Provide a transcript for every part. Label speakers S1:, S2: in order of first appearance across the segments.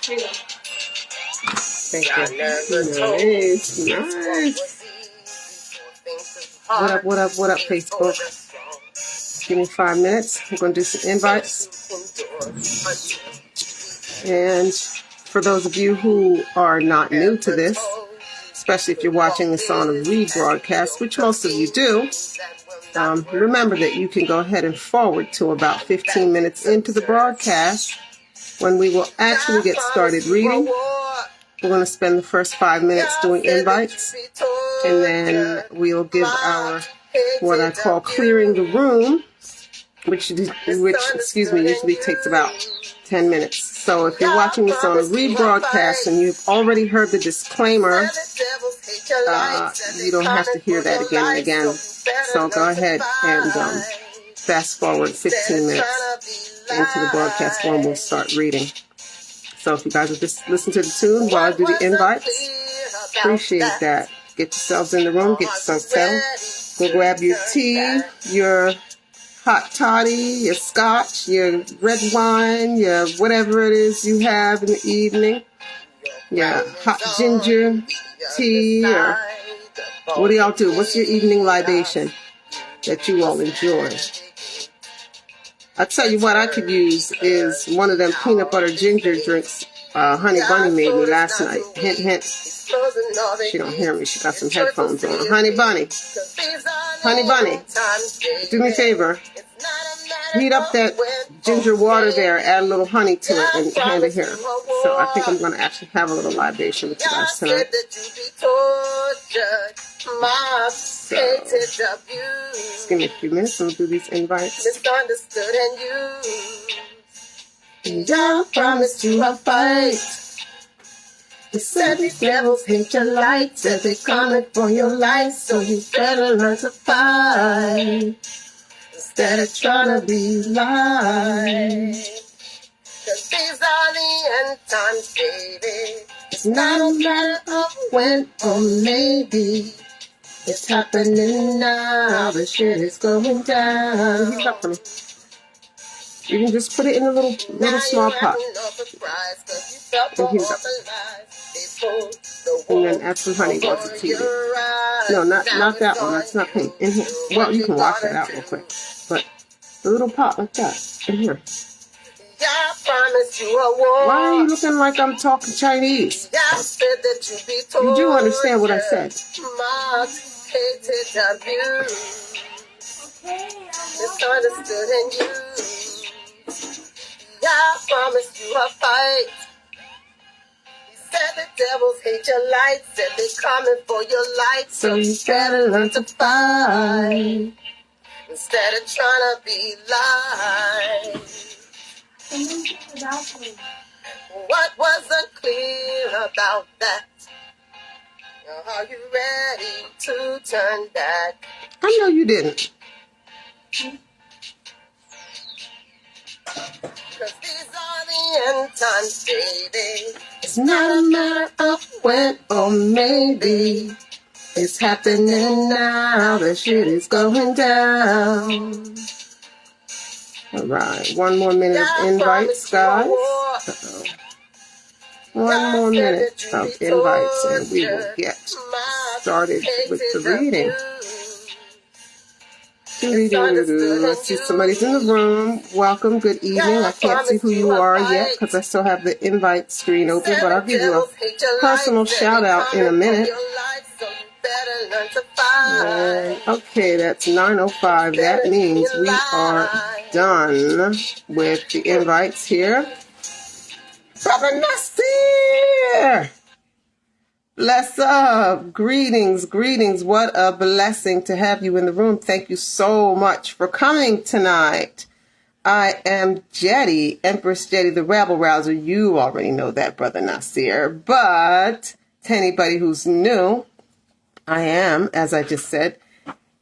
S1: Thank you. Nice, nice. What up, Facebook? Give me 5 minutes. I'm going to do some invites. And for those of you who are not new to this, especially if you're watching this on a rebroadcast, which most of you do, remember that you can go ahead and forward to about 15 minutes into the broadcast when we will actually get started reading. We're going to spend the first 5 minutes doing invites, and then we'll give our, what I call clearing the room, which usually takes about 10 minutes. So if you're watching this on a rebroadcast and you've already heard the disclaimer, you don't have to hear that again and again. So go ahead and fast forward 15 minutes into the broadcast when we'll start reading. So if you guys will just listen to the tune while I do the invites, appreciate that. Get yourselves in the room, get yourselves settled. Go grab your tea, your hot toddy, your scotch, your red wine, your whatever it is you have in the evening. Your hot ginger tea, or what do y'all do? What's your evening libation that you all enjoy? I tell you what I could use is one of them peanut butter ginger drinks Honey Bunny made me last night. Hint, hint. She don't hear me. She got some headphones on. Honey Bunny, do me a favor. Heat up that ginger water there. Add a little honey to it and hand it here. So I think I'm going to actually have a little libation with you guys tonight. So, just give me a few minutes and we'll do these invites. Misunderstood and I promised you a fight. They said these devils hate your light. Said they're coming for your life, so you better learn to fight instead of trying to be light. 'Cause these are the end times, baby. It's not a matter of when or maybe. It's happening now. The shit is going down. Heat it up for me. You can just put it in a little small pot. And heat it up. And then add some honey once it's heated. No, not that one. That's not pink. In here. Well, you can wash that out real quick. But a little pot like that. In here. Why are you looking like I'm talking Chinese? You do understand what I said. Misunderstood and you. I promised you a fight. He said the devils hate your light. Said they coming for your light. So you better learn to fight instead of trying to be light. What wasn't clear about that? Are you ready to turn back? I know you didn't. 'Cause these are the end times, baby. It's not a matter of when or maybe. It's happening now. The shit is going down. All right, one more minute of invites, guys. Uh-oh. One more minute of invites, and we will get started with the reading. Let's see, somebody's in the room. Welcome, good evening. I can't see who you are yet because I still have the invite screen open, but I'll give you a personal shout out in a minute. Okay, that's 9:05. That means we are done with the invites here. Brother Nasir! Bless up. Greetings. What a blessing to have you in the room. Thank you so much for coming tonight. I am Jedi, Empress Jedi, the Rabble Rouser. You already know that, Brother Nasir. But to anybody who's new, I am, as I just said,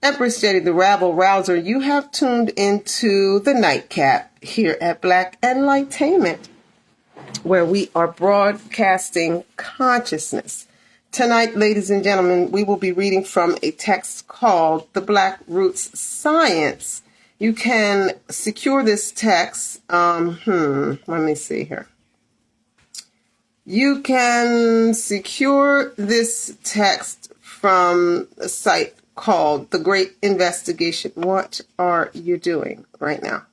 S1: Empress Jedi, the Rabble Rouser. You have tuned into the Nightcap here at Black Enlightainment, where we are broadcasting consciousness. Tonight, ladies and gentlemen, we will be reading from a text called The Black Roots Science. You can secure this text. Let me see here. You can secure this text from a site called The Great Investigation. What are you doing right now?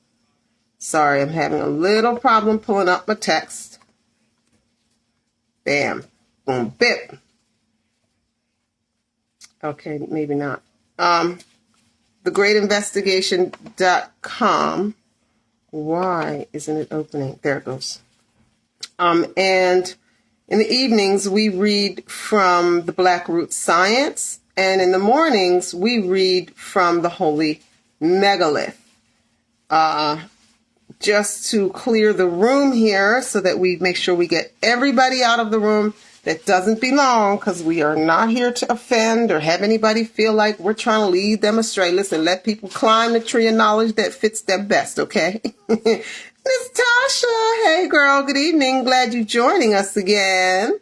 S1: Sorry, I'm having a little problem pulling up my text. Bam. Boom. Bip. Okay, maybe not. thegreatinvestigation.com. Why isn't it opening? There it goes. And in the evenings, we read from the Black Root Science. And in the mornings, we read from the Holy Megalith. Just to clear the room here so that we make sure we get everybody out of the room that doesn't belong, because we are not here to offend or have anybody feel like we're trying to lead them astray. Listen, let people climb the tree of knowledge that fits them best, okay? Miss Tasha, hey girl, good evening. Glad you're joining us again.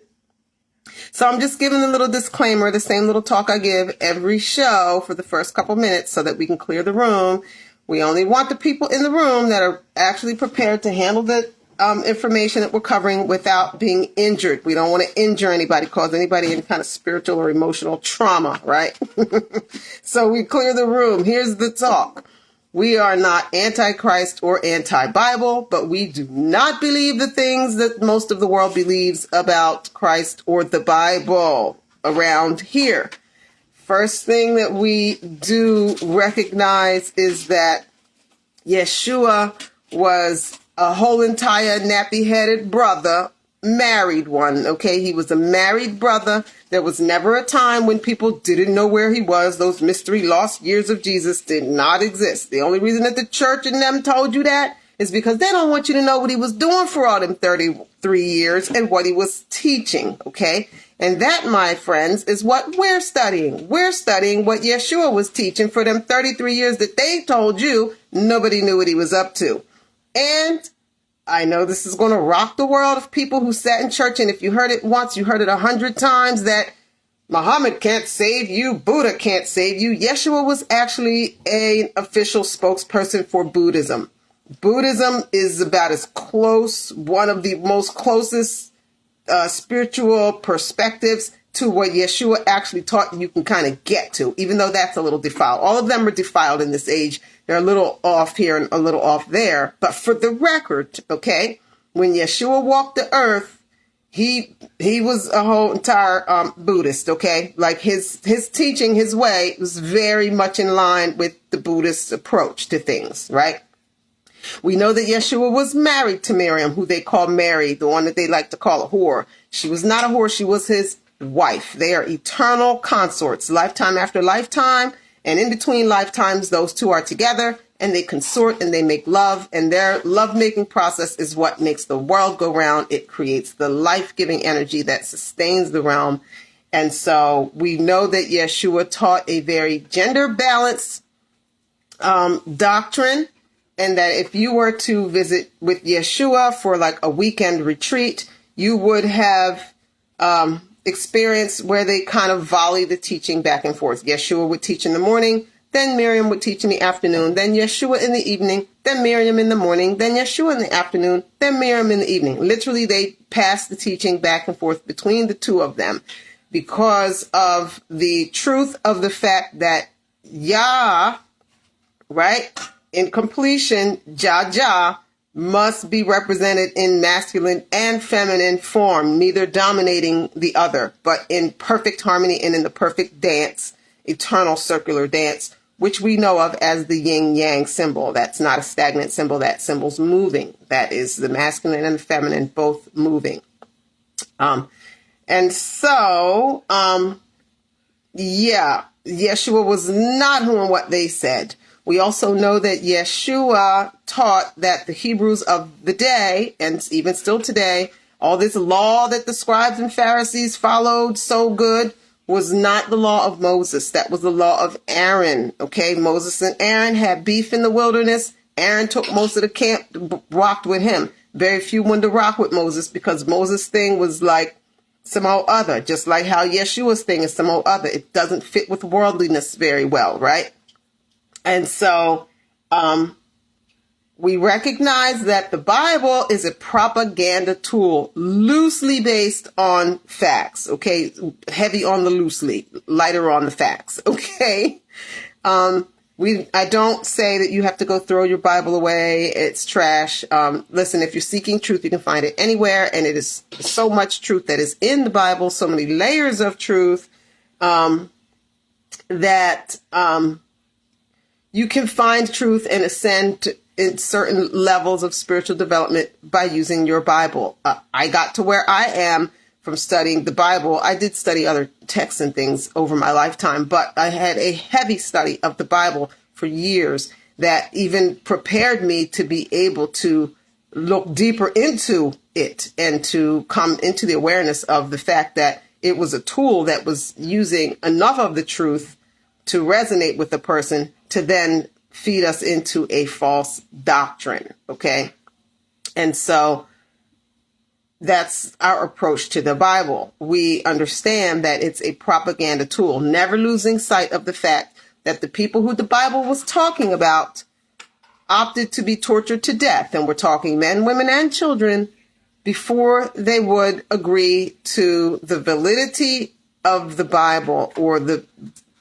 S1: So I'm just giving a little disclaimer, the same little talk I give every show for the first couple minutes so that we can clear the room. We only want the people in the room that are actually prepared to handle the information that we're covering without being injured. We don't want to injure anybody, cause anybody any kind of spiritual or emotional trauma, right? So we clear the room. Here's the talk. We are not anti-Christ or anti-Bible, but we do not believe the things that most of the world believes about Christ or the Bible around here. First thing that we do recognize is that Yeshua was a whole entire nappy-headed brother, married one, okay? He was a married brother. There was never a time when people didn't know where he was. Those mystery lost years of Jesus did not exist. The only reason that the church and them told you that is because they don't want you to know what he was doing for all them 33 years and what he was teaching, okay? And that, my friends, is what we're studying. We're studying what Yeshua was teaching for them 33 years that they told you nobody knew what he was up to. And I know this is going to rock the world of people who sat in church, and if you heard it once, you heard it 100 times, that Muhammad can't save you, Buddha can't save you. Yeshua was actually an official spokesperson for Buddhism. Buddhism is about as close, one of the most closest spiritual perspectives to what Yeshua actually taught you can kind of get to, even though that's a little defiled. All of them are defiled in this age. They're a little off here and a little off there. But for the record, okay, when Yeshua walked the earth, he was a whole entire Buddhist, okay? Like his teaching, his way was very much in line with the Buddhist approach to things, right? We know that Yeshua was married to Miriam, who they call Mary, the one that they like to call a whore. She was not a whore. She was his wife. They are eternal consorts, lifetime after lifetime. And in between lifetimes, those two are together and they consort and they make love. And their love-making process is what makes the world go round. It creates the life-giving energy that sustains the realm. And so we know that Yeshua taught a very gender-balanced doctrine. And that if you were to visit with Yeshua for like a weekend retreat, you would have experience where they kind of volley the teaching back and forth. Yeshua would teach in the morning, then Miriam would teach in the afternoon, then Yeshua in the evening, then Miriam in the morning, then Yeshua in the afternoon, then Miriam in the evening. Literally, they passed the teaching back and forth between the two of them because of the truth of the fact that Yah, right? In completion, Jah must be represented in masculine and feminine form, neither dominating the other, but in perfect harmony and in the perfect dance, eternal circular dance, which we know of as the yin-yang symbol. That's not a stagnant symbol. That symbol's moving. That is the masculine and the feminine both moving. And so, Yeshua was not who and what they said. We also know that Yeshua taught that the Hebrews of the day, and even still today, all this law that the scribes and Pharisees followed so good was not the law of Moses. That was the law of Aaron. Okay, Moses and Aaron had beef in the wilderness. Aaron took most of the camp, rocked with him. Very few wanted to rock with Moses because Moses' thing was like somehow other, just like how Yeshua's thing is somehow other. It doesn't fit with worldliness very well, right? And so We recognize that the Bible is a propaganda tool, loosely based on facts, okay? Heavy on the loosely, lighter on the facts, okay? I don't say that you have to go throw your Bible away. It's trash. Listen, if you're seeking truth, you can find it anywhere. And it is so much truth that is in the Bible, so many layers of truth, that you can find truth and ascend in certain levels of spiritual development by using your Bible. I got to where I am from studying the Bible. I did study other texts and things over my lifetime, but I had a heavy study of the Bible for years that even prepared me to be able to look deeper into it and to come into the awareness of the fact that it was a tool that was using enough of the truth to resonate with the person to then feed us into a false doctrine. Okay. And so that's our approach to the Bible. We understand that it's a propaganda tool, never losing sight of the fact that the people who the Bible was talking about opted to be tortured to death. And we're talking men, women, and children before they would agree to the validity of the Bible or the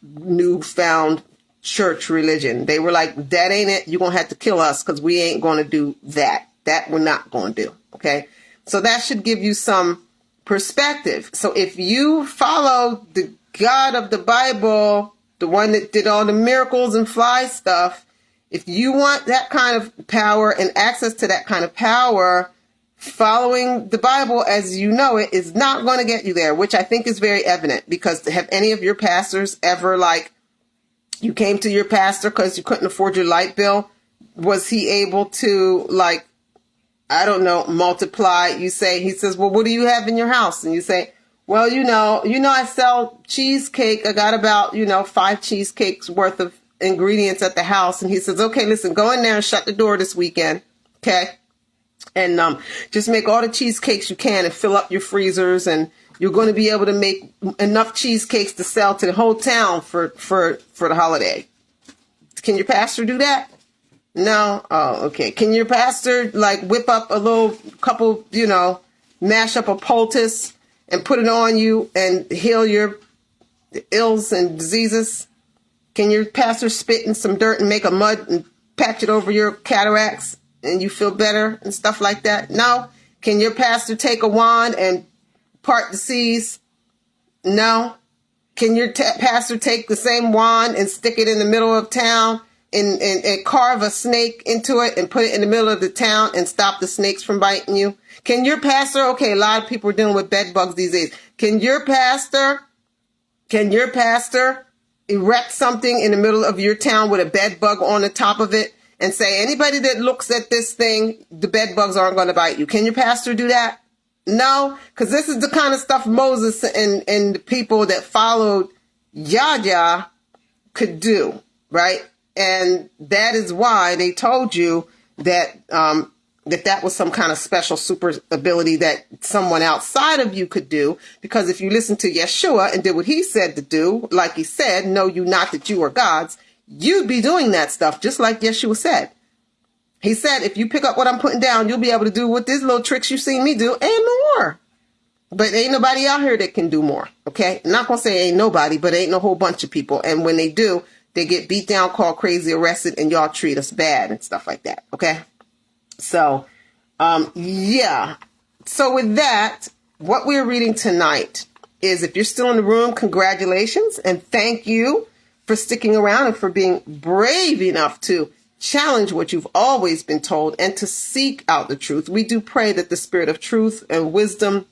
S1: newfound church religion. They were like, that ain't it. You're going to have to kill us because we ain't going to do that. That we're not going to do. Okay. So that should give you some perspective. So if you follow the God of the Bible, the one that did all the miracles and fly stuff, if you want that kind of power and access to that kind of power, following the Bible as you know it is not going to get you there, which I think is very evident, because have any of your pastors ever, like, you came to your pastor because you couldn't afford your light bill? Was he able to, like, I don't know, multiply? He says, well, what do you have in your house? And you say, well, you know, I sell cheesecake. I got about, 5 cheesecakes worth of ingredients at the house. And he says, okay, listen, go in there and shut the door this weekend. Okay. And just make all the cheesecakes you can and fill up your freezers, and you're going to be able to make enough cheesecakes to sell to the whole town for the holiday. Can your pastor do that? No? Oh, okay. Can your pastor, like, whip up a little couple, mash up a poultice and put it on you and heal your ills and diseases? Can your pastor spit in some dirt and make a mud and patch it over your cataracts and you feel better and stuff like that? No? Can your pastor take a wand and part the seas? No? Can your pastor take the same wand and stick it in the middle of town and carve a snake into it and put it in the middle of the town and stop the snakes from biting you? Can your pastor, okay, a lot of people are dealing with bed bugs these days. Can your pastor erect something in the middle of your town with a bed bug on the top of it and say, anybody that looks at this thing, the bed bugs aren't going to bite you? Can your pastor do that? No, because this is the kind of stuff Moses and the people that followed Yahya could do, right? And that is why they told you that that was some kind of special super ability that someone outside of you could do. Because if you listen to Yeshua and did what he said to do, like he said, know you not that you are gods, you'd be doing that stuff just like Yeshua said. He said, if you pick up what I'm putting down, you'll be able to do what these little tricks you've seen me do and more. But ain't nobody out here that can do more, okay? I'm not going to say ain't nobody, but ain't no whole bunch of people. And when they do, they get beat down, called crazy, arrested, and y'all treat us bad and stuff like that, okay? So, yeah. So with that, what we're reading tonight is, if you're still in the room, congratulations, and thank you for sticking around and for being brave enough to challenge what you've always been told and to seek out the truth. We do pray that the spirit of truth and wisdom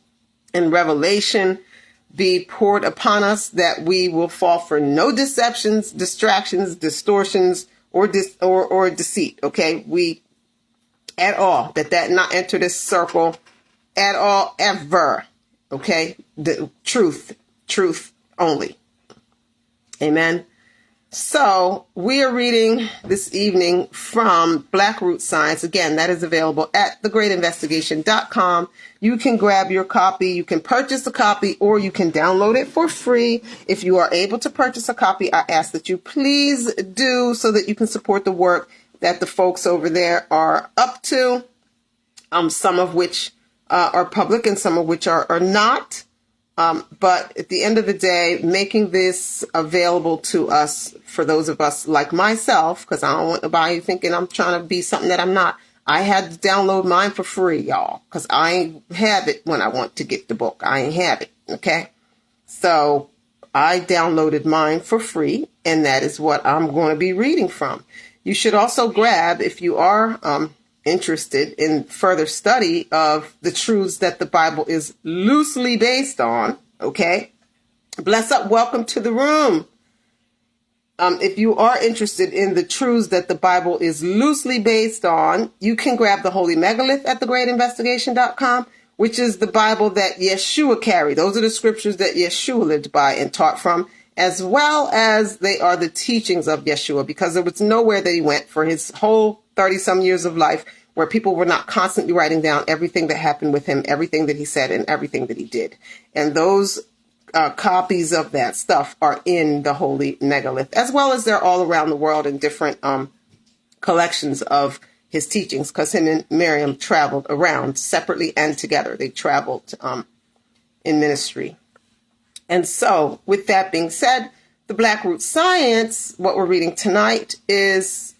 S1: and revelation be poured upon us, that we will fall for no deceptions, distractions, distortions, or deceit. Okay, we at all, that not enter this circle at all, ever. Okay, the truth only. Amen. So we are reading this evening from Black Root Science. Again, that is available at thegreatinvestigation.com. You can grab your copy. You can purchase a copy, or you can download it for free. If you are able to purchase a copy, I ask that you please do, so that you can support the work. that the folks over there are up to, some of which are public and some of which are not. But at the end of the day, making this available to us, for those of us like myself, because I don't want nobody thinking I'm trying to be something that I'm not. I had to download mine for free, y'all, because I ain't have it when I want to get the book. I ain't have it, okay? So I downloaded mine for free, and that is what I'm going to be reading from. You should also grab, if you are interested in further study of the truths that the Bible is loosely based on, okay? Bless up, welcome to the room. If you are interested in the truths that the Bible is loosely based on, you can grab the Holy Megalith at thegreatinvestigation.com, which is the Bible that Yeshua carried. Those are the scriptures that Yeshua lived by and taught from, as well as they are the teachings of Yeshua, because there was nowhere that he went for his whole 30-some years of life where people were not constantly writing down everything that happened with him, everything that he said, and everything that he did. And those copies of that stuff are in the Holy Megalith, as well as they're all around the world in different collections of his teachings, because him and Miriam traveled around separately and together. They traveled in ministry. And so, with that being said, the Black Root Science, what we're reading tonight is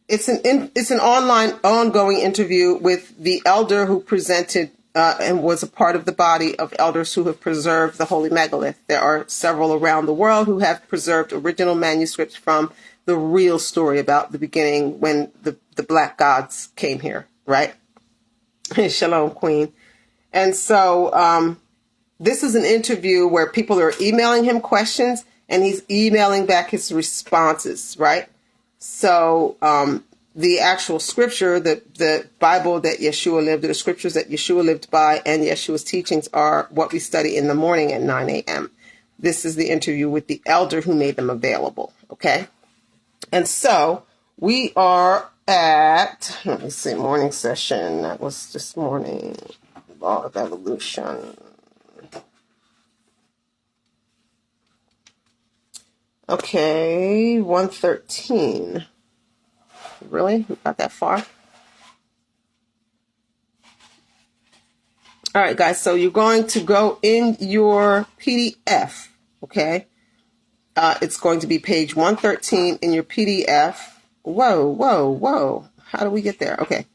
S1: it's an online ongoing interview with the elder who presented and was a part of the body of elders who have preserved the Holy Megalith. There are several around the world who have preserved original manuscripts from the real story about the beginning when the black gods came here, right? Shalom, Queen. And so this is an interview where people are emailing him questions and he's emailing back his responses, right? So the actual scripture, the Bible that Yeshua lived, the scriptures that Yeshua lived by, and Yeshua's teachings are what we study in the morning at 9 a.m. This is the interview with the elder who made them available, okay? And so we are at, let me see, morning session. That was this morning, Law of Evolution. Okay, 113. Really? We got that far? All right, guys. So you're going to go in your PDF, okay? It's going to be page 113 in your PDF. Whoa, whoa, whoa. How do we get there? Okay.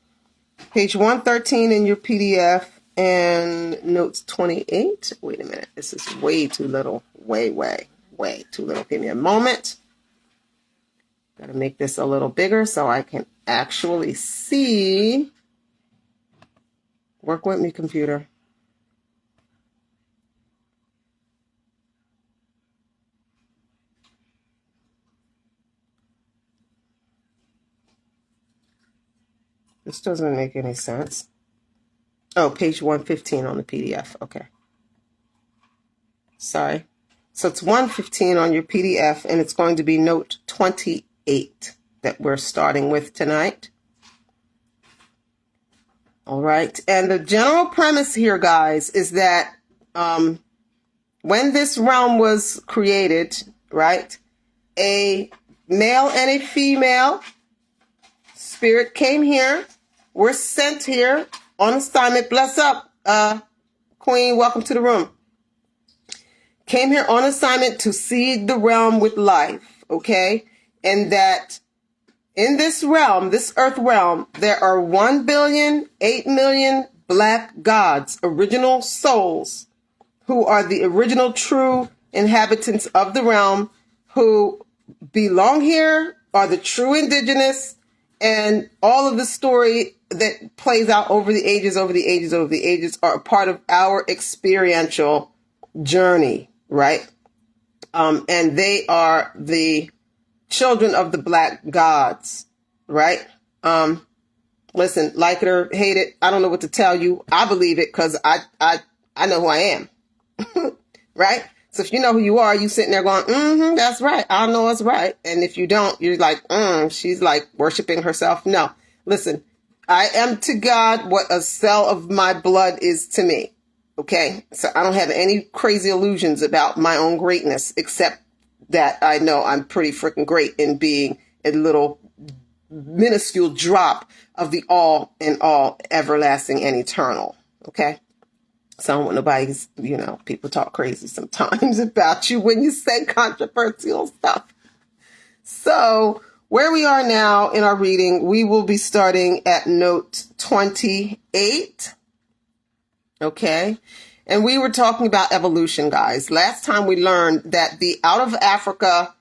S1: Page 113 in your PDF and notes 28. Wait a minute. This is way too little. Way too little. Give me a moment. Got to make this a little bigger so I can actually see. Work with me, computer. This doesn't make any sense. Oh, page 115 on the PDF. Okay. Sorry. So it's 115 on your PDF, and it's going to be note 28 that we're starting with tonight. All right. And the general premise here, guys, is that when this realm was created, right, a male and a female spirit came here, were sent here on assignment. Bless up, Queen. Welcome to the room. Came here on assignment to seed the realm with life, okay? And that in this realm, this earth realm, there are 1,000,000,008,000,000 black gods, original souls, who are the original true inhabitants of the realm, who belong here, are the true indigenous, and all of the story that plays out over the ages are a part of our experiential journey, right? And they are the children of the black gods, right? Listen, like it or hate it, I don't know what to tell you. I believe it because I know who I am, right? So if you know who you are, you sitting there going, that's right. I know it's right. And if you don't, you're like, she's like worshiping herself. No, listen, I am to God what a cell of my blood is to me. Okay. So I don't have any crazy illusions about my own greatness, except that I know I'm pretty freaking great in being a little minuscule drop of the all in all, everlasting and eternal. Okay? So I don't want nobody's, people talk crazy sometimes about you when you say controversial stuff. So where we are now in our reading, we will be starting at note 28. Okay. And we were talking about evolution, guys. Last time we learned that the out of Africa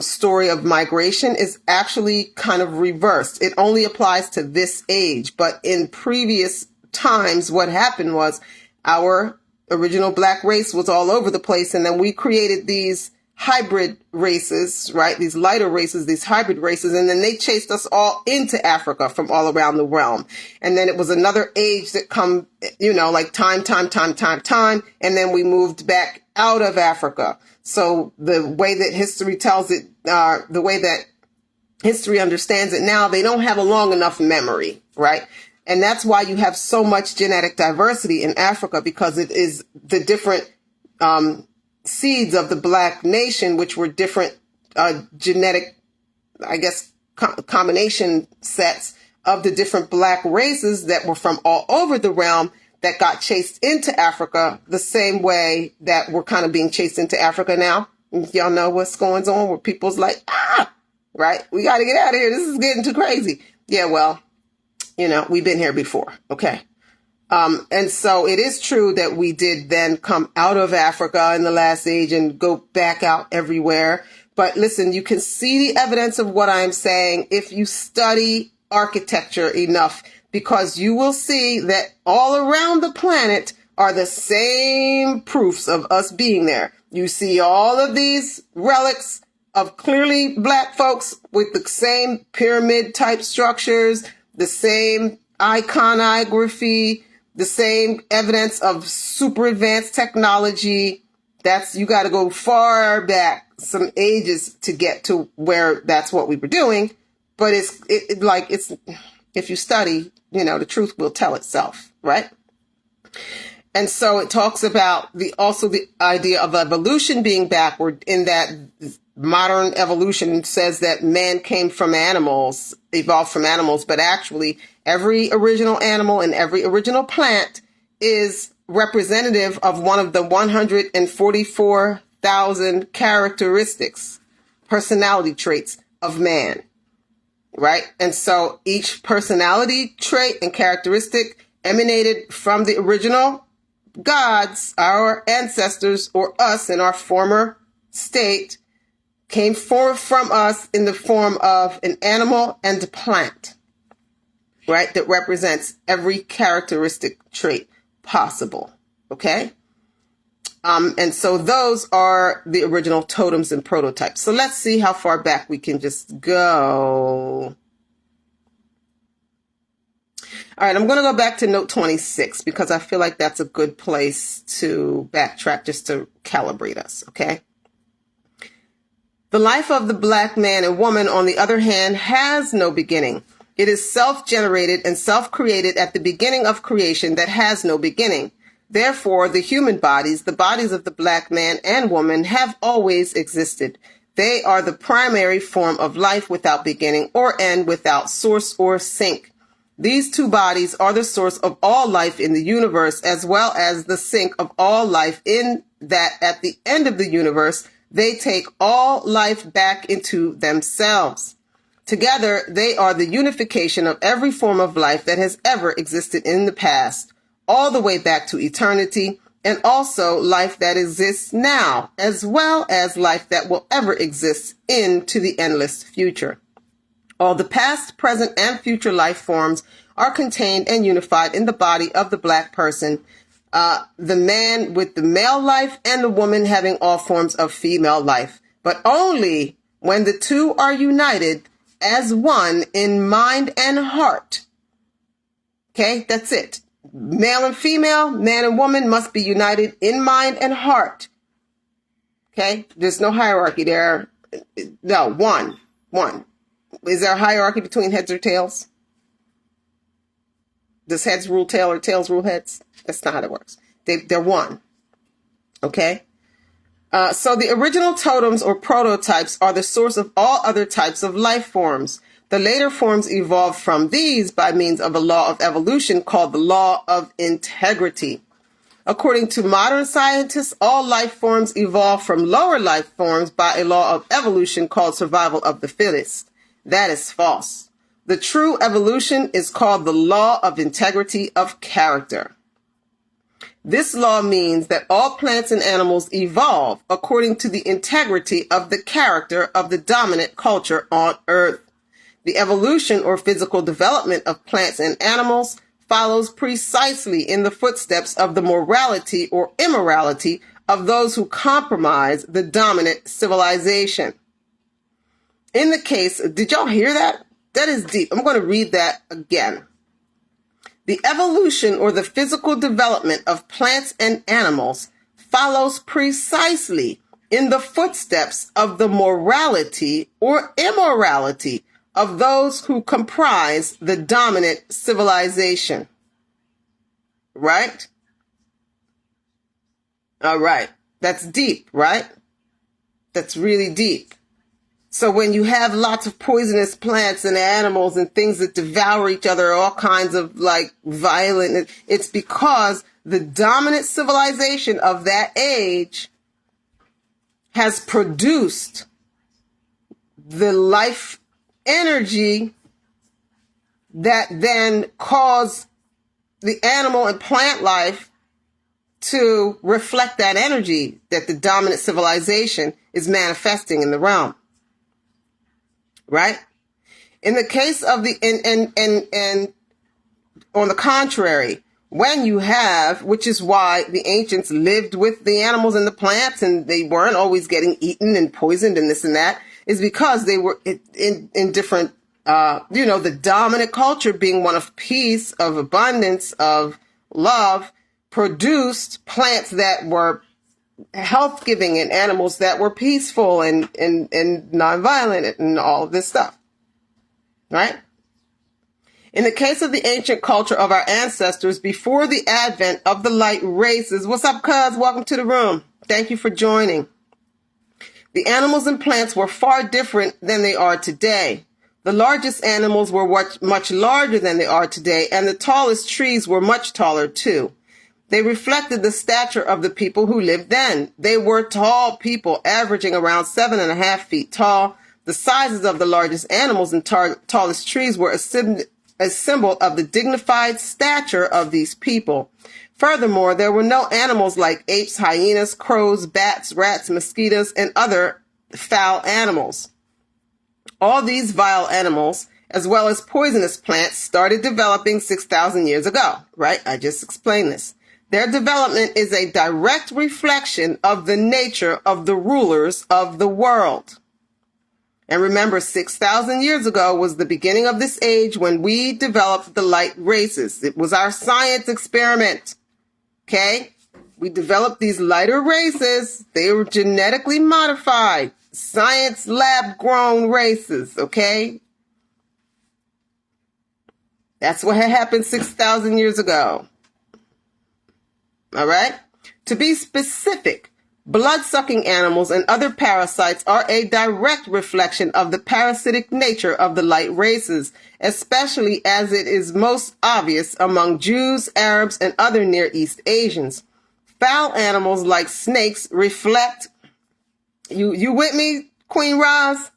S1: story of migration is actually kind of reversed. It only applies to this age. But in previous times, what happened was our original black race was all over the place. And then we created these hybrid races, right? These lighter races, these hybrid races. And then they chased us all into Africa from all around the realm. And then it was another age that come, like time. And then we moved back out of Africa. So the way that history tells it, the way that history understands it now, they don't have a long enough memory, right? And that's why you have so much genetic diversity in Africa, because it is the different seeds of the black nation, which were different genetic, combination sets of the different black races that were from all over the realm that got chased into Africa the same way that we're kind of being chased into Africa now. Y'all know what's going on where people's like, right? We got to get out of here. This is getting too crazy. Yeah, well, we've been here before. Okay. And so it is true that we did then come out of Africa in the last age and go back out everywhere. But listen, you can see the evidence of what I'm saying if you study architecture enough, because you will see that all around the planet are the same proofs of us being there. You see all of these relics of clearly black folks with the same pyramid type structures, the same iconography, the same evidence of super advanced technology. You got to go far back some ages to get to where that's what we were doing. But it's if you study, the truth will tell itself, right? And so it talks about also the idea of evolution being backward, in that modern evolution says that man came from animals, evolved from animals, but actually every original animal and every original plant is representative of one of the 144,000 characteristics, personality traits of man, right? And so each personality trait and characteristic emanated from the original gods, our ancestors, or us in our former state, came forth from us in the form of an animal and a plant, right? That represents every characteristic trait possible. Okay. And so those are the original totems and prototypes. So let's see how far back we can just go. All right, I'm going to go back to note 26 because I feel like that's a good place to backtrack, just to calibrate us, okay? The life of the black man and woman, on the other hand, has no beginning. It is self-generated and self-created at the beginning of creation that has no beginning. Therefore, the human bodies, the bodies of the black man and woman, have always existed. They are the primary form of life without beginning or end, without source or sink. These two bodies are the source of all life in the universe, as well as the sink of all life, in that at the end of the universe, they take all life back into themselves. Together, they are the unification of every form of life that has ever existed in the past, all the way back to eternity, and also life that exists now, as well as life that will ever exist into the endless future. All the past, present, and future life forms are contained and unified in the body of the black person, the man with the male life and the woman having all forms of female life, but only when the two are united as one in mind and heart. Okay, that's it. Male and female, man and woman must be united in mind and heart. Okay, there's no hierarchy there. No, one. Is there a hierarchy between heads or tails? Does heads rule tail or tails rule heads? That's not how it works. They're one. Okay? So the original totems or prototypes are the source of all other types of life forms. The later forms evolved from these by means of a law of evolution called the law of integrity. According to modern scientists, all life forms evolve from lower life forms by a law of evolution called survival of the fittest. That is false. The true evolution is called the law of integrity of character. This law means that all plants and animals evolve according to the integrity of the character of the dominant culture on Earth. The evolution or physical development of plants and animals follows precisely in the footsteps of the morality or immorality of those who compromise the dominant civilization. In the case, did y'all hear that? That is deep. I'm going to read that again. The evolution or the physical development of plants and animals follows precisely in the footsteps of the morality or immorality of those who comprise the dominant civilization. Right? All right. That's deep, right? That's really deep. So when you have lots of poisonous plants and animals and things that devour each other, all kinds of like violent, it's because the dominant civilization of that age has produced the life energy that then cause the animal and plant life to reflect that energy that the dominant civilization is manifesting in the realm. Right? In the case of the, and on the contrary, when you have, which is why the ancients lived with the animals and the plants and they weren't always getting eaten and poisoned and this and that, is because they were in different, the dominant culture being one of peace, of abundance, of love, produced plants that were health giving and animals that were peaceful and nonviolent and all of this stuff. Right? In the case of the ancient culture of our ancestors before the advent of the light races, what's up, cuz? Welcome to the room. Thank you for joining. The animals and plants were far different than they are today. The largest animals were much larger than they are today, and the tallest trees were much taller too. They reflected the stature of the people who lived then. They were tall people, averaging around 7.5 feet tall. The sizes of the largest animals and tallest trees were a symbol of the dignified stature of these people. Furthermore, there were no animals like apes, hyenas, crows, bats, rats, mosquitoes, and other foul animals. All these vile animals, as well as poisonous plants, started developing 6,000 years ago, right? I just explained this. Their development is a direct reflection of the nature of the rulers of the world. And remember, 6,000 years ago was the beginning of this age when we developed the light races. It was our science experiment. Okay? We developed these lighter races. They were genetically modified, science lab grown races. Okay? That's what had happened 6,000 years ago. All right? To be specific, blood-sucking animals and other parasites are a direct reflection of the parasitic nature of the light races, especially as it is most obvious among Jews, Arabs, and other Near East Asians. Foul animals like snakes reflect... You with me, Queen Roz?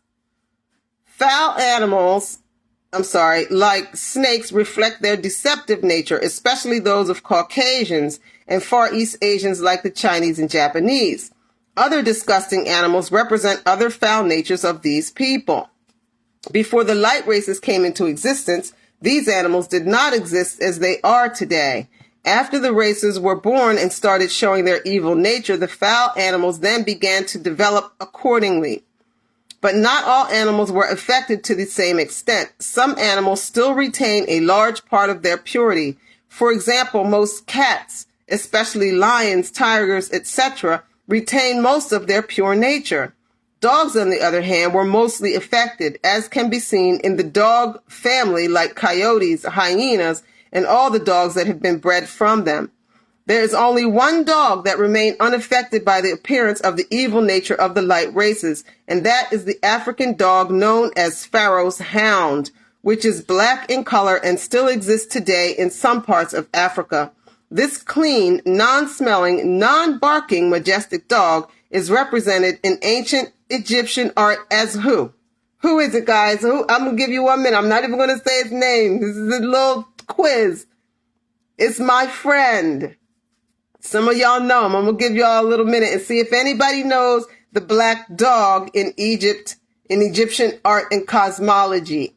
S1: Foul animals... like snakes reflect their deceptive nature, especially those of Caucasians and Far East Asians like the Chinese and Japanese. Other disgusting animals represent other foul natures of these people. Before the light races came into existence, these animals did not exist as they are today. After the races were born and started showing their evil nature, the foul animals then began to develop accordingly. But not all animals were affected to the same extent. Some animals still retain a large part of their purity. For example, most cats, especially lions, tigers, etc., retain most of their pure nature. Dogs, on the other hand, were mostly affected, as can be seen in the dog family like coyotes, hyenas, and all the dogs that have been bred from them. There is only one dog that remained unaffected by the appearance of the evil nature of the light races, and that is the African dog known as Pharaoh's Hound, which is black in color and still exists today in some parts of Africa. This clean, non-smelling, non-barking, majestic dog is represented in ancient Egyptian art as who? Who is it, guys? Who? I'm going to give you 1 minute. I'm not even going to say his name. This is a little quiz. It's my friend. Some of y'all know him. I'm going to give y'all a little minute and see if anybody knows the black dog in Egypt, in Egyptian art and cosmology.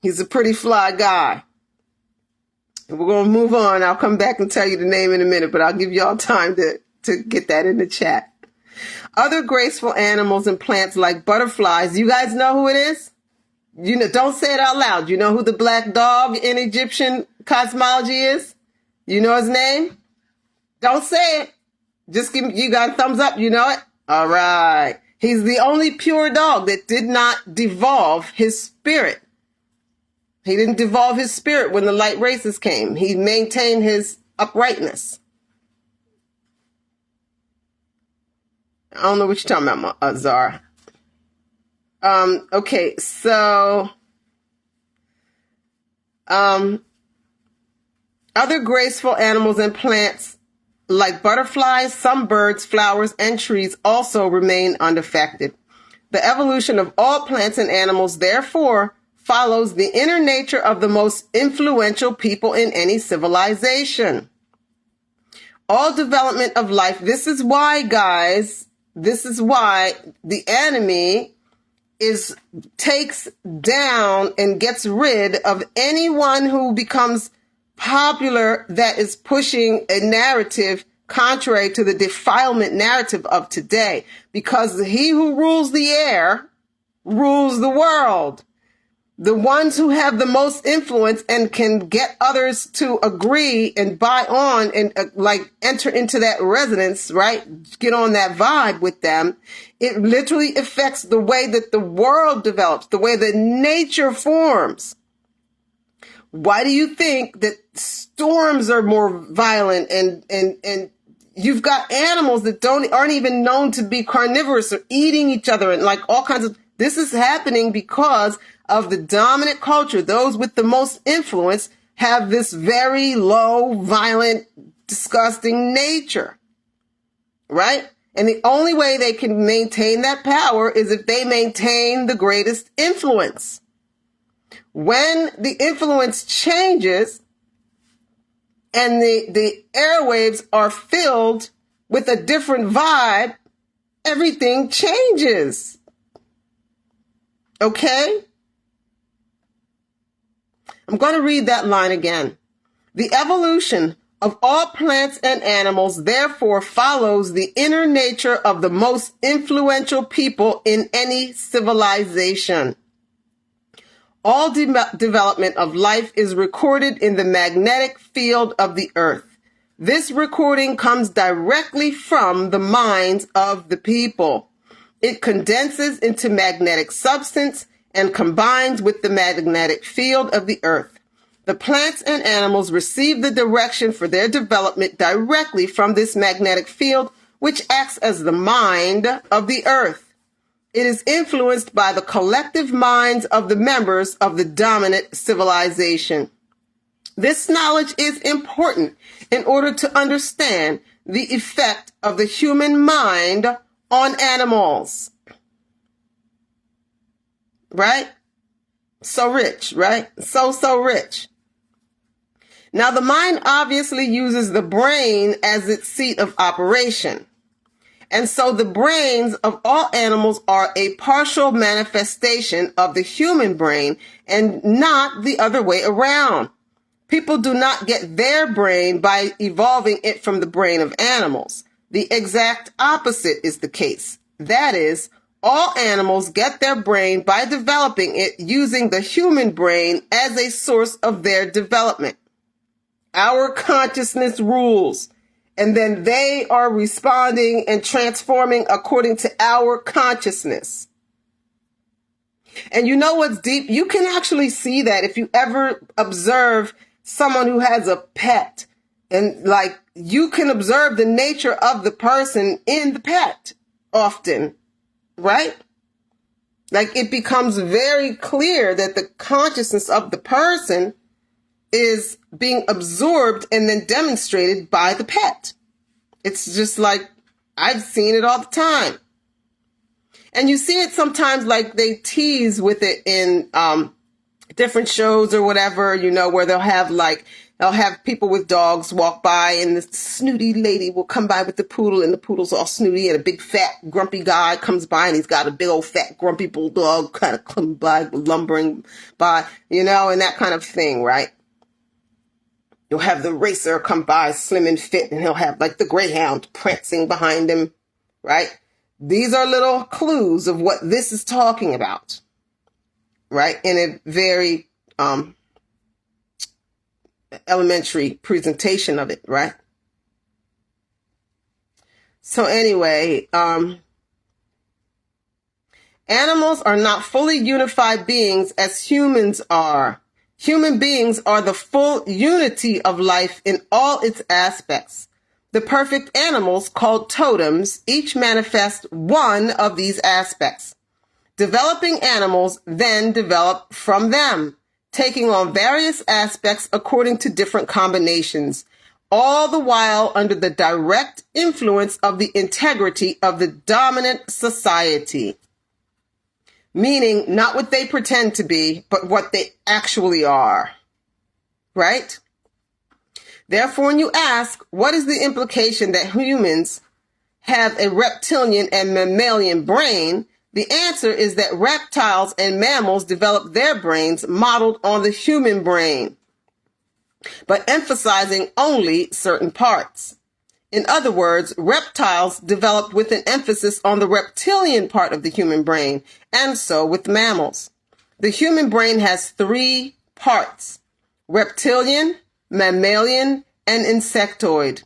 S1: He's a pretty fly guy. We're going to move on. I'll come back and tell you the name in a minute, but I'll give y'all time to get that in the chat. Other graceful animals and plants like butterflies. You guys know who it is? You know, don't say it out loud. You know who the black dog in Egyptian cosmology is? You know his name? Don't say it. Just give me, you got a thumbs up. You know it? All right. He's the only pure dog that did not devolve his spirit. He didn't devolve his spirit when the light races came. He maintained his uprightness. I don't know what you're talking about, Zara. Okay, so other graceful animals and plants like butterflies, some birds, flowers, and trees also remain unaffected. The evolution of all plants and animals, therefore, follows the inner nature of the most influential people in any civilization. All development of life, this is why, guys, this is why the enemy takes down and gets rid of anyone who becomes popular that is pushing a narrative contrary to the defilement narrative of today. Because he who rules the air rules the world. The ones who have the most influence and can get others to agree and buy on and enter into that resonance, right? Get on that vibe with them. It literally affects the way that the world develops, the way that nature forms. Why do you think that storms are more violent and you've got animals that aren't even known to be carnivorous or eating each other and like all kinds of, this is happening because of the dominant culture. Those with the most influence have this very low, violent, disgusting nature, right? And the only way they can maintain that power is if they maintain the greatest influence. When the influence changes and the airwaves are filled with a different vibe, everything changes. Okay? I'm going to read that line again. The evolution of all plants and animals therefore follows the inner nature of the most influential people in any civilization. All development of life is recorded in the magnetic field of the earth. This recording comes directly from the minds of the people. It condenses into magnetic substance and combines with the magnetic field of the earth. The plants and animals receive the direction for their development directly from this magnetic field, which acts as the mind of the earth. It is influenced by the collective minds of the members of the dominant civilization. This knowledge is important in order to understand the effect of the human mind on animals. Right? So rich, right? So rich. Now, the mind obviously uses the brain as its seat of operation. And so the brains of all animals are a partial manifestation of the human brain and not the other way around. People do not get their brain by evolving it from the brain of animals. The exact opposite is the case. That is, all animals get their brain by developing it using the human brain as a source of their development. Our consciousness rules, and then they are responding and transforming according to our consciousness. And you know what's deep? You can actually see that if you ever observe someone who has a pet And like you can observe the nature of the person in the pet often, right? Like it becomes very clear that the consciousness of the person is being absorbed and then demonstrated by the pet. It's just like, I've seen it all the time. And you see it sometimes, like they tease with it in different shows or whatever, you know, where they'll have people with dogs walk by and the snooty lady will come by with the poodle and the poodle's all snooty, and a big fat grumpy guy comes by and he's got a big old fat grumpy bulldog kind of come by, lumbering by, you know, and that kind of thing, right? You'll have the racer come by slim and fit, and he'll have like the greyhound prancing behind him, right? These are little clues of what this is talking about, right? In a very elementary presentation of it, right? So anyway, animals are not fully unified beings as humans are. Human beings are the full unity of life in all its aspects. The perfect animals, called totems, each manifest one of these aspects. Developing animals then develop from them, taking on various aspects according to different combinations, all the while under the direct influence of the integrity of the dominant society. Meaning not what they pretend to be, but what they actually are. Right? Therefore, when you ask, what is the implication that humans have a reptilian and mammalian brain? The answer is that reptiles and mammals develop their brains modeled on the human brain, but emphasizing only certain parts. In other words, reptiles developed with an emphasis on the reptilian part of the human brain, and so with mammals. The human brain has 3 parts: reptilian, mammalian, and insectoid.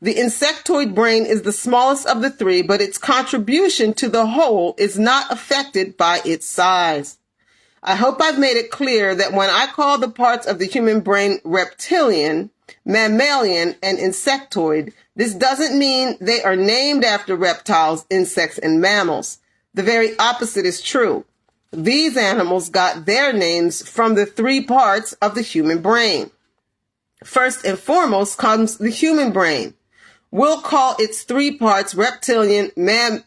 S1: The insectoid brain is the smallest of the 3, but its contribution to the whole is not affected by its size. I hope I've made it clear that when I call the parts of the human brain reptilian, mammalian, and insectoid, this doesn't mean they are named after reptiles, insects, and mammals. The very opposite is true. These animals got their names from the 3 parts of the human brain. First and foremost comes the human brain. We'll call its 3 parts reptilian, mammalian,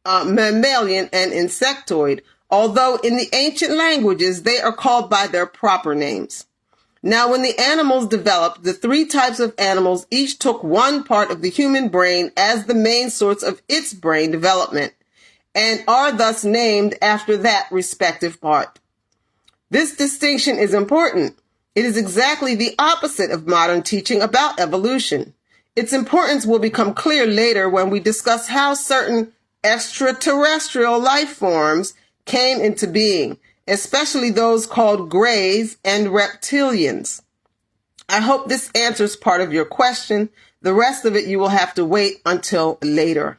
S1: and insectoid, although in the ancient languages they are called by their proper names. Now, when the animals developed, the 3 types of animals each took one part of the human brain as the main source of its brain development, and are thus named after that respective part. This distinction is important. It is exactly the opposite of modern teaching about evolution. Its importance will become clear later when we discuss how certain extraterrestrial life forms came into being, especially those called greys and reptilians. I hope this answers part of your question. The rest of it you will have to wait until later.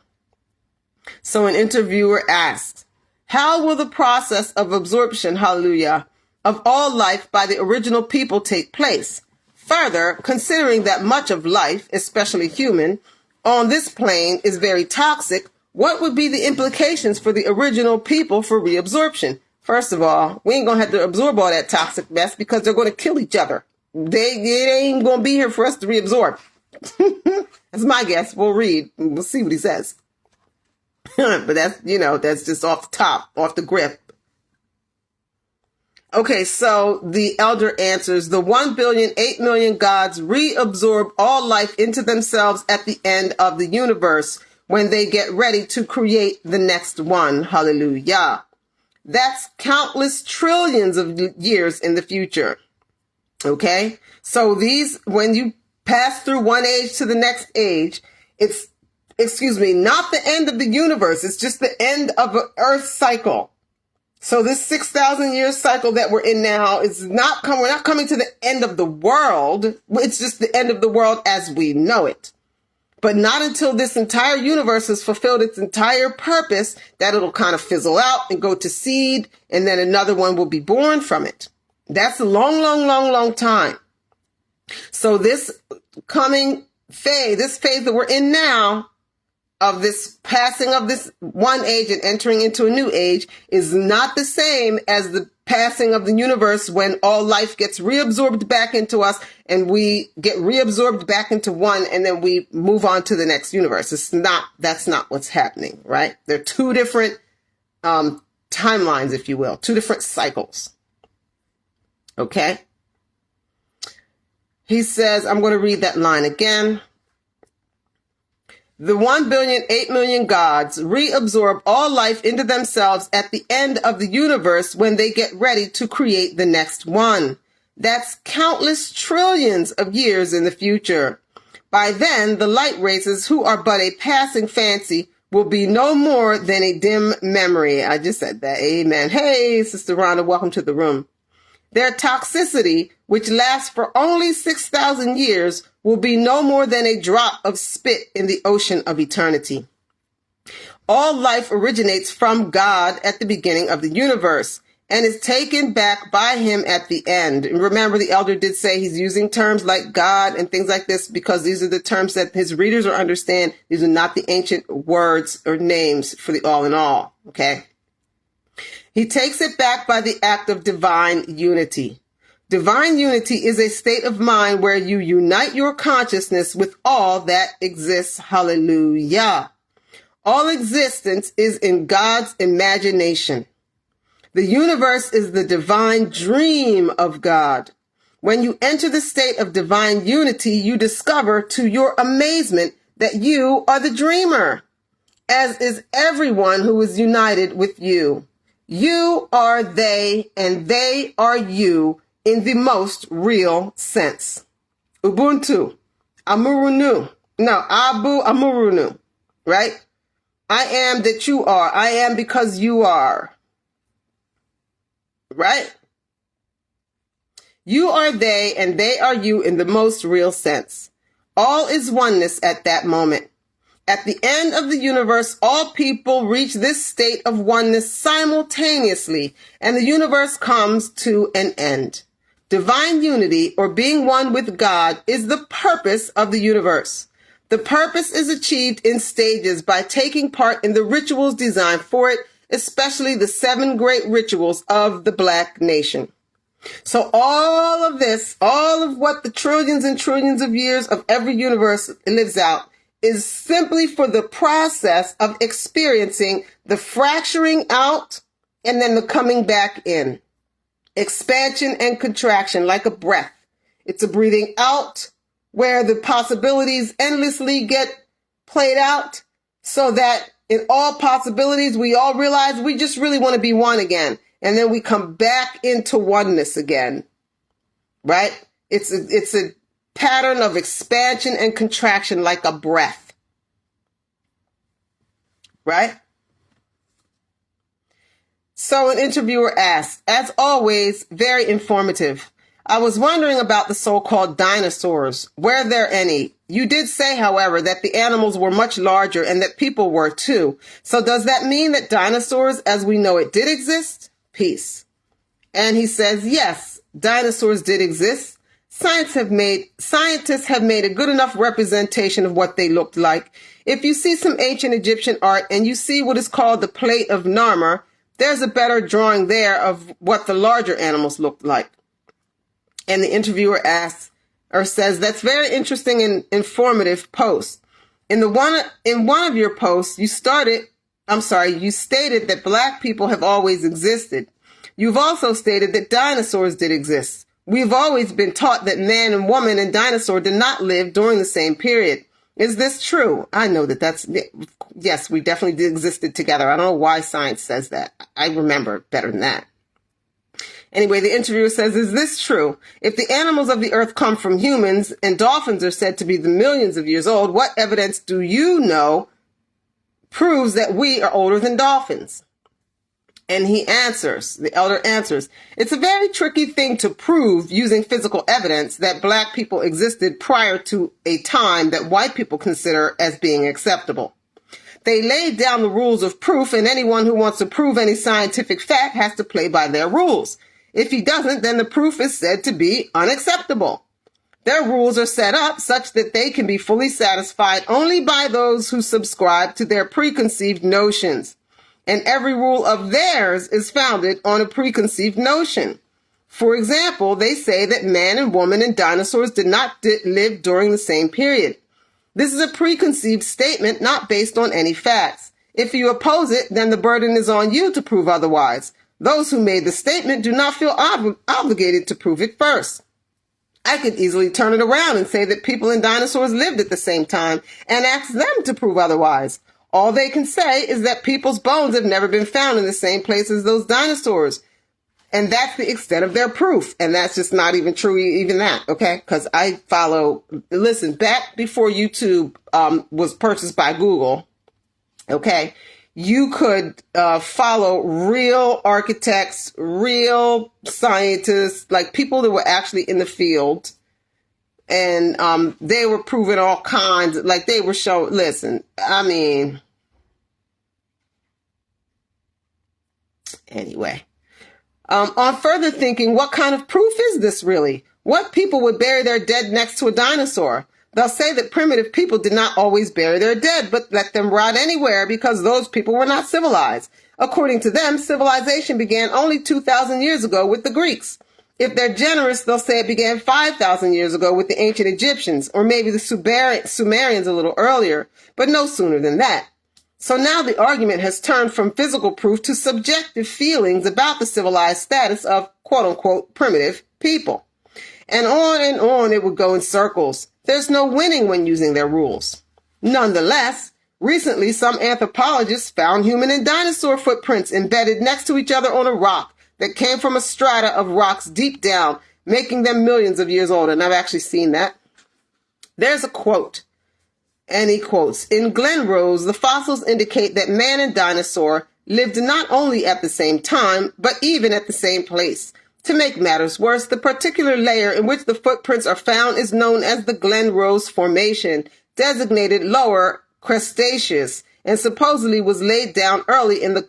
S1: So an interviewer asked, how will the process of absorption, hallelujah, of all life by the original people take place? Further, considering that much of life, especially human, on this plane is very toxic, what would be the implications for the original people for reabsorption? First of all, we ain't going to have to absorb all that toxic mess because they're going to kill each other. It ain't going to be here for us to reabsorb. That's my guess. We'll read. We'll see what he says. But that's just off the top, off the grip. Okay, so the elder answers, the 1,000,000,008,000,000 gods reabsorb all life into themselves at the end of the universe when they get ready to create the next one. Hallelujah. That's countless trillions of years in the future. Okay, so when you pass through one age to the next age, it's, not the end of the universe. It's just the end of an Earth cycle. So this 6,000 year cycle that we're in now is we're not coming to the end of the world. It's just the end of the world as we know it. But not until this entire universe has fulfilled its entire purpose that it'll kind of fizzle out and go to seed, and then another one will be born from it. That's a long, long, long, long time. So this coming phase, this phase that we're in now, of this passing of this one age and entering into a new age, is not the same as the passing of the universe when all life gets reabsorbed back into us and we get reabsorbed back into one and then we move on to the next universe. That's not what's happening, right? They're two different timelines, if you will, two different cycles. Okay? He says, I'm going to read that line again. The 1,000,000,008,000,000 gods reabsorb all life into themselves at the end of the universe when they get ready to create the next one. That's countless trillions of years in the future. By then, the light races, who are but a passing fancy, will be no more than a dim memory. I just said that. Amen. Hey, Sister Rhonda, welcome to the room. Their toxicity, which lasts for only 6,000 years, will be no more than a drop of spit in the ocean of eternity. All life originates from God at the beginning of the universe and is taken back by him at the end. And remember, the elder did say he's using terms like God and things like this because these are the terms that his readers will understand. These are not the ancient words or names for the all in all, okay? He takes it back by the act of divine unity. Divine unity is a state of mind where you unite your consciousness with all that exists. Hallelujah. All existence is in God's imagination. The universe is the divine dream of God. When you enter the state of divine unity, you discover to your amazement that you are the dreamer, as is everyone who is united with you. You are they, and they are you in the most real sense. Ubuntu, Amurunu, no, Abu Amurunu, right? I am that you are. I am because you are. Right? You are they, and they are you in the most real sense. All is oneness at that moment. At the end of the universe, all people reach this state of oneness simultaneously, and the universe comes to an end. Divine unity, or being one with God, is the purpose of the universe. The purpose is achieved in stages by taking part in the rituals designed for it, especially the 7 great rituals of the Black nation. So all of this, all of what the trillions and trillions of years of every universe lives out, is simply for the process of experiencing the fracturing out and then the coming back in. Expansion and contraction like a breath. It's a breathing out where the possibilities endlessly get played out so that in all possibilities, we all realize we just really want to be one again. And then we come back into oneness again, right? It's a pattern of expansion and contraction like a breath, right? So an interviewer asked, as always, very informative. I was wondering about the so-called dinosaurs. Were there any? You did say, however, that the animals were much larger and that people were too. So does that mean that dinosaurs, as we know it, did exist? Peace. And he says, yes, dinosaurs did exist. Scientists have made a good enough representation of what they looked like. If you see some ancient Egyptian art and you see what is called the plate of Narmer, there's a better drawing there of what the larger animals looked like. And the interviewer asks or says, that's very interesting and informative post. In one of your posts, you stated that Black people have always existed. You've also stated that dinosaurs did exist. We've always been taught that man and woman and dinosaur did not live during the same period. Is this true? I know yes, we definitely existed together. I don't know why science says that. I remember better than that. Anyway, the interviewer says, is this true? If the animals of the earth come from humans and dolphins are said to be the millions of years old, what evidence do you know proves that we are older than dolphins? And the elder answers, it's a very tricky thing to prove using physical evidence that Black people existed prior to a time that white people consider as being acceptable. They laid down the rules of proof, and anyone who wants to prove any scientific fact has to play by their rules. If he doesn't, then the proof is said to be unacceptable. Their rules are set up such that they can be fully satisfied only by those who subscribe to their preconceived notions. And every rule of theirs is founded on a preconceived notion. For example, they say that man and woman and dinosaurs did not live during the same period. This is a preconceived statement not based on any facts. If you oppose it, then the burden is on you to prove otherwise. Those who made the statement do not feel obligated to prove it first. I could easily turn it around and say that people and dinosaurs lived at the same time and ask them to prove otherwise. All they can say is that people's bones have never been found in the same place as those dinosaurs. And that's the extent of their proof. And that's just not even true, even that, okay? Because I follow, listen, back before YouTube was purchased by Google, okay, you could follow real architects, real scientists, like people that were actually in the field. And they were proving all kinds, like they were showing, listen, I mean, anyway. On further thinking, what kind of proof is this really? What people would bury their dead next to a dinosaur? They'll say that primitive people did not always bury their dead, but let them rot anywhere because those people were not civilized. According to them, civilization began only 2,000 years ago with the Greeks. If they're generous, they'll say it began 5,000 years ago with the ancient Egyptians, or maybe the Sumerians a little earlier, but no sooner than that. So now the argument has turned from physical proof to subjective feelings about the civilized status of quote-unquote primitive people. And on it would go in circles. There's no winning when using their rules. Nonetheless, recently some anthropologists found human and dinosaur footprints embedded next to each other on a rock that came from a strata of rocks deep down, making them millions of years old. And I've actually seen that. There's a quote. And he quotes, "In Glen Rose, the fossils indicate that man and dinosaur lived not only at the same time, but even at the same place. To make matters worse, the particular layer in which the footprints are found is known as the Glen Rose Formation, designated Lower Cretaceous, and supposedly was laid down early in the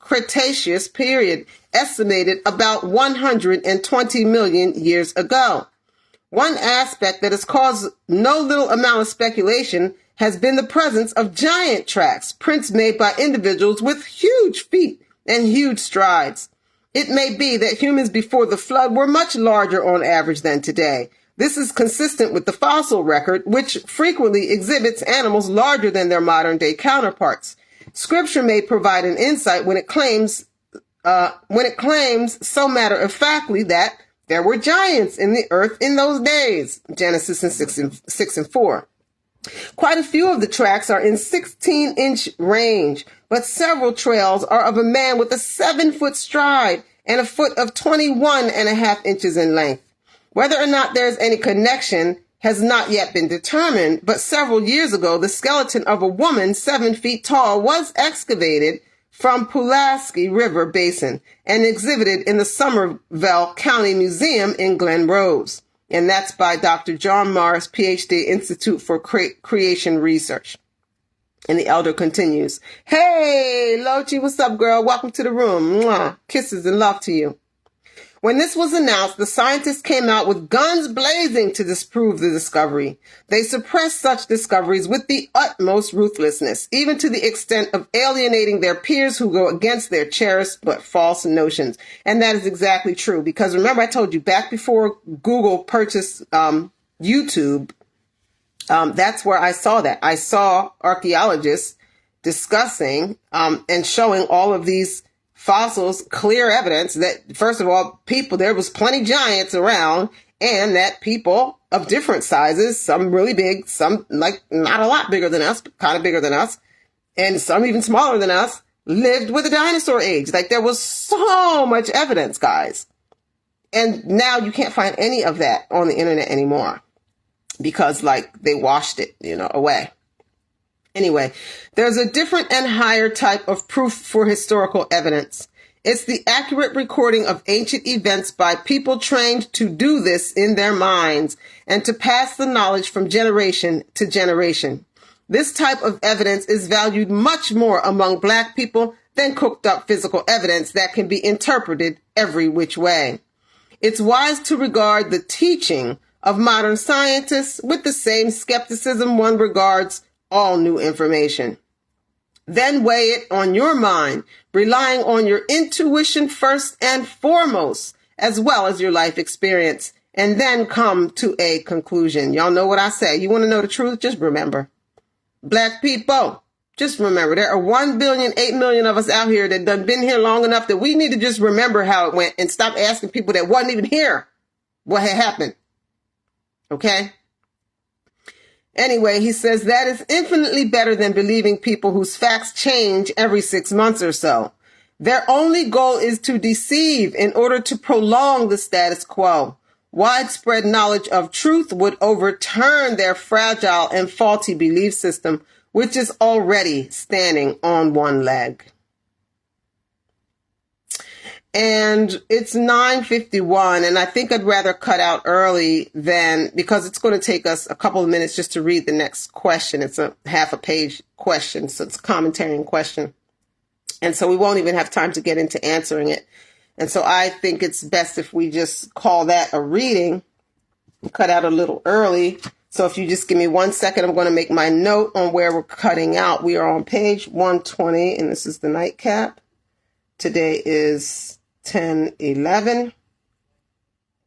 S1: Cretaceous period, estimated about 120 million years ago. One aspect that has caused no little amount of speculation has been the presence of giant tracks, prints made by individuals with huge feet and huge strides. It may be that humans before the flood were much larger on average than today. This is consistent with the fossil record, which frequently exhibits animals larger than their modern-day counterparts. Scripture may provide an insight when it claims so matter-of-factly that there were giants in the earth in those days. Genesis 6 and 4. Quite a few of the tracks are in 16-inch range, but several trails are of a man with a 7-foot stride and a foot of 21.5 inches in length. Whether or not there's any connection has not yet been determined, but several years ago, the skeleton of a woman 7 feet tall was excavated from Pulaski River Basin and exhibited in the Somervell County Museum in Glen Rose. And that's by Dr. John Morris, PhD, Institute for Creation Research. And the elder continues, "Hey, Lochi, what's up, girl? Welcome to the room. Mwah. Kisses and love to you." When this was announced, the scientists came out with guns blazing to disprove the discovery. They suppressed such discoveries with the utmost ruthlessness, even to the extent of alienating their peers who go against their cherished but false notions. And that is exactly true, because remember I told you back before Google purchased YouTube, that's where I saw that. I saw archaeologists discussing and showing all of these fossils, clear evidence that, first of all, there was plenty giants around, and that people of different sizes, some really big, some like not a lot bigger than us, but kind of bigger than us, and some even smaller than us, lived with a dinosaur age. Like there was so much evidence, guys. And now you can't find any of that on the internet anymore because like they washed it, away. Anyway, there's a different and higher type of proof for historical evidence. It's the accurate recording of ancient events by people trained to do this in their minds and to pass the knowledge from generation to generation. This type of evidence is valued much more among Black people than cooked up physical evidence that can be interpreted every which way. It's wise to regard the teaching of modern scientists with the same skepticism one regards all new information. Then weigh it on your mind, relying on your intuition first and foremost, as well as your life experience, and then come to a conclusion. Y'all know what I say. You want to know the truth? Just remember. Black people, just remember, there are 1 billion, 8 million of us out here that done been here long enough that we need to just remember how it went and stop asking people that wasn't even here what had happened. Okay? Anyway, he says that is infinitely better than believing people whose facts change every 6 months or so. Their only goal is to deceive in order to prolong the status quo. Widespread knowledge of truth would overturn their fragile and faulty belief system, which is already standing on one leg. And it's 9:51, and I think I'd rather cut out early because it's going to take us a couple of minutes just to read the next question. It's a half a page question, so it's a commentary and question. And so we won't even have time to get into answering it. And so I think it's best if we just call that a reading, cut out a little early. So if you just give me 1 second, I'm going to make my note on where we're cutting out. We are on page 120, and this is the nightcap. Today is 10/11,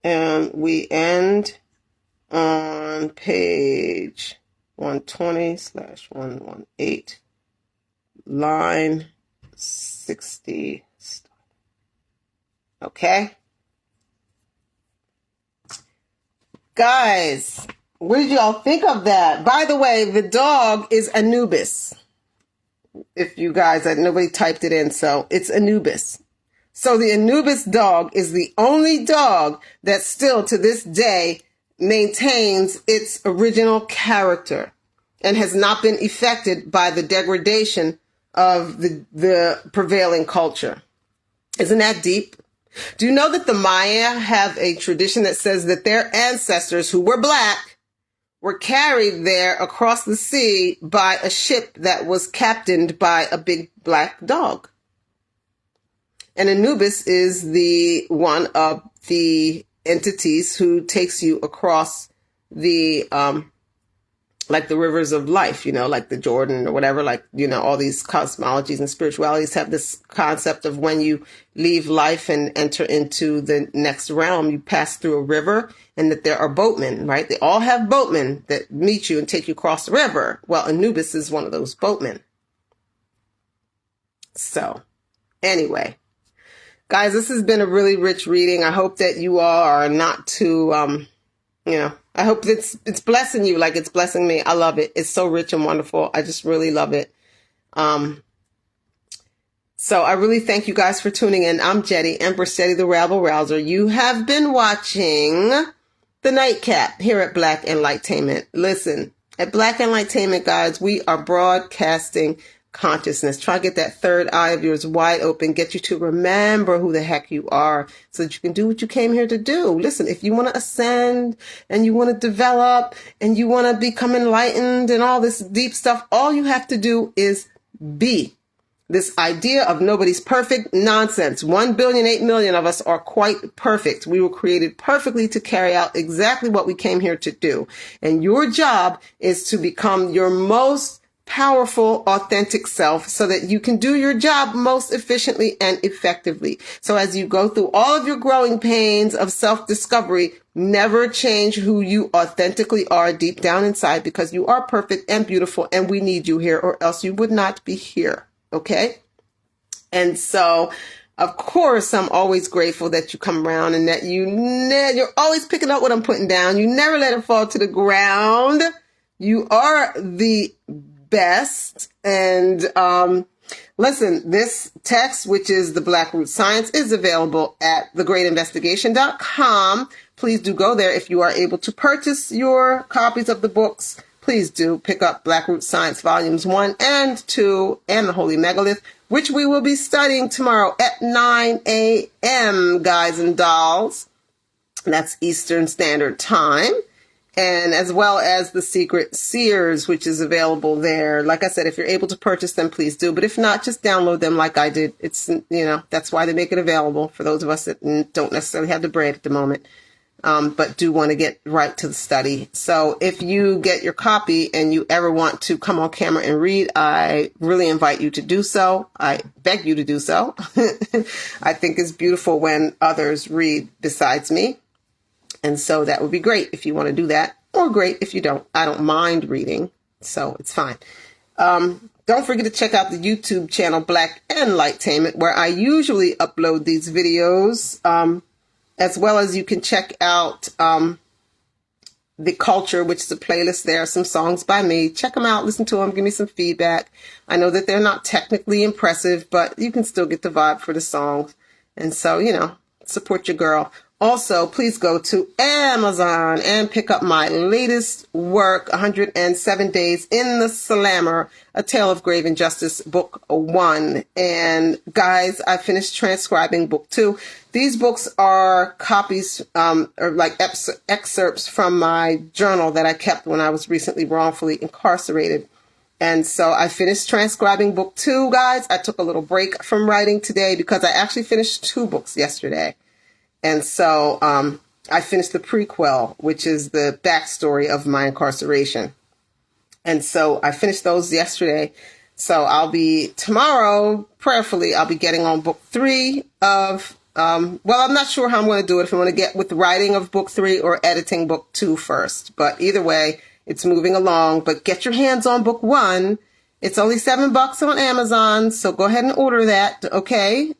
S1: and we end on page 120/118, line 60. Okay? Guys, what did y'all think of that? By the way, the dog is Anubis. If you guys, nobody typed it in, so it's Anubis. So the Anubis dog is the only dog that still to this day maintains its original character and has not been affected by the degradation of the prevailing culture. Isn't that deep? Do you know that the Maya have a tradition that says that their ancestors who were black were carried there across the sea by a ship that was captained by a big black dog? And Anubis is the one of the entities who takes you across the, like the rivers of life, like the Jordan or whatever, all these cosmologies and spiritualities have this concept of when you leave life and enter into the next realm, you pass through a river, and that there are boatmen, right? They all have boatmen that meet you and take you across the river. Well, Anubis is one of those boatmen. So anyway, guys, this has been a really rich reading. I hope that you all are not too, I hope it's blessing you like it's blessing me. I love it. It's so rich and wonderful. I just really love it. So I really thank you guys for tuning in. I'm Jedi, Empress Jedi, the Rabble Rouser. You have been watching the Nightcap here at Black Enlightainment. Listen, at Black Enlightainment, guys, we are broadcasting consciousness. Try to get that third eye of yours wide open, get you to remember who the heck you are so that you can do what you came here to do. Listen, if you want to ascend and you want to develop and you want to become enlightened and all this deep stuff, all you have to do is be. This idea of nobody's perfect, nonsense. 1 billion, 8 million of us are quite perfect. We were created perfectly to carry out exactly what we came here to do. And your job is to become your most powerful, authentic self so that you can do your job most efficiently and effectively. So as you go through all of your growing pains of self-discovery, never change who you authentically are deep down inside, because you are perfect and beautiful and we need you here, or else you would not be here. Okay? And so, of course, I'm always grateful that you come around and that you're always picking up what I'm putting down. You never let it fall to the ground. You are the best. And listen, this text, which is the Black Root Science, is available at thegreatinvestigation.com. Please do go there. If you are able to purchase your copies of the books, please do pick up Black Root Science Volumes 1 and 2 and the Holy Megalith, which we will be studying tomorrow at 9 a.m., guys and dolls. That's Eastern Standard Time. And as well as the Secret Seers, which is available there. Like I said, if you're able to purchase them, please do. But if not, just download them like I did. It's, that's why they make it available for those of us that don't necessarily have the bread at the moment. but do want to get right to the study. So if you get your copy and you ever want to come on camera and read, I really invite you to do so. I beg you to do so. I think it's beautiful when others read besides me. And so that would be great if you want to do that, or great if you don't. I don't mind reading, so it's fine. Don't forget to check out the YouTube channel, Black and Lightainment, where I usually upload these videos, as well as you can check out The Culture, which is a playlist. There are some songs by me. Check them out, listen to them, give me some feedback. I know that they're not technically impressive, but you can still get the vibe for the songs. And so, you know, support your girl. Also, please go to Amazon and pick up my latest work, 107 Days in the Slammer, A Tale of Grave Injustice, Book 1. And guys, I finished transcribing Book 2. These books are copies, or like excerpts from my journal that I kept when I was recently wrongfully incarcerated. And so I finished transcribing Book 2, guys. I took a little break from writing today because I actually finished 2 books yesterday. And so I finished the prequel, which is the backstory of my incarceration. And so I finished those yesterday. So I'll be tomorrow, prayerfully, I'll be getting on Book 3 of, well, I'm not sure how I'm going to do it, if I'm going to get with the writing of Book 3 or editing Book 2 first. But either way, it's moving along. But get your hands on Book 1. It's only $7 on Amazon, so go ahead and order that, okay?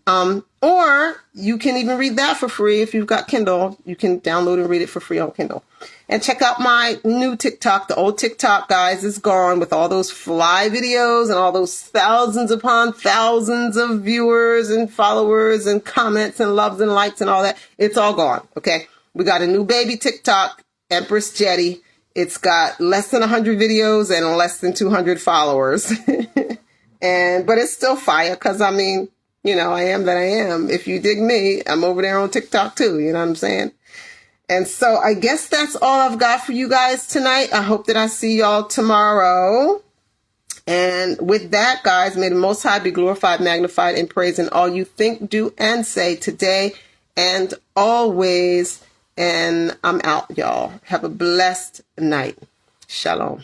S1: Or you can even read that for free if you've got Kindle. You can download and read it for free on Kindle. And check out my new TikTok. The old TikTok, guys, is gone with all those fly videos and all those thousands upon thousands of viewers and followers and comments and loves and likes and all that. It's all gone, okay? We got a new baby TikTok, Empress Jedi. It's got less than 100 videos and less than 200 followers. But it's still fire because, I mean, you know, I am that I am. If you dig me, I'm over there on TikTok too. You know what I'm saying? And so I guess that's all I've got for you guys tonight. I hope that I see y'all tomorrow. And with that, guys, may the Most High be glorified, magnified, and praised in all you think, do, and say today and always. And I'm out, y'all. Have a blessed night. Shalom.